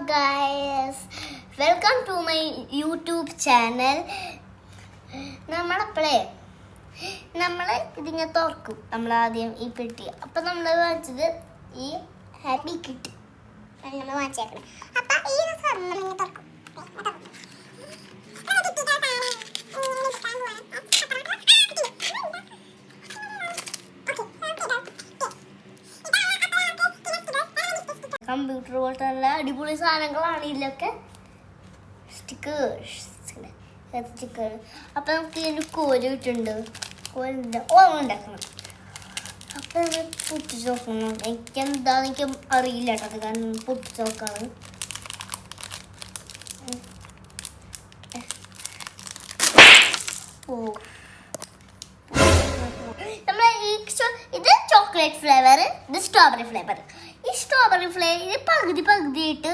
guys, welcome to my YouTube channel. നമ്മൾ ഇതിങ്ങനെ തുറക്കും. നമ്മൾ ആദ്യം ഈ പെട്ടി. അപ്പോൾ നമ്മൾ വാങ്ങിച്ചത് ഈ ഹാപ്പി കിറ്റ് നമ്മൾ വാങ്ങിച്ചേക്കണം. അപ്പോൾ ഈ സാധനം നമ്മൾ തുറക്കും. കമ്പ്യൂട്ടർ പോലത്തെ നല്ല അടിപൊളി സാധനങ്ങളാണ് ഇതിലൊക്കെ. സ്റ്റിക്കേഴ്സ്. അപ്പം നമുക്ക് ഇതിന് കോല് കിട്ടുന്നുണ്ട്. കോലിൻ്റെ ഉണ്ടാക്കണം. അപ്പം നമ്മൾ പൊട്ടിച്ച് നോക്കണം. എനിക്കെന്താണെന്ന് എനിക്ക് അറിയില്ല കേട്ടോ. അത് കാരണം പൊട്ടിച്ച് നോക്കാണ്. നമ്മൾ ഇത് ചോക്ലേറ്റ് ഫ്ലേവർ, ഇത് സ്ട്രോബെറി ഫ്ലേവർ. ഈ സ്ട്രോബെറി ഫ്ലേവർ പകുതി ആയിട്ട്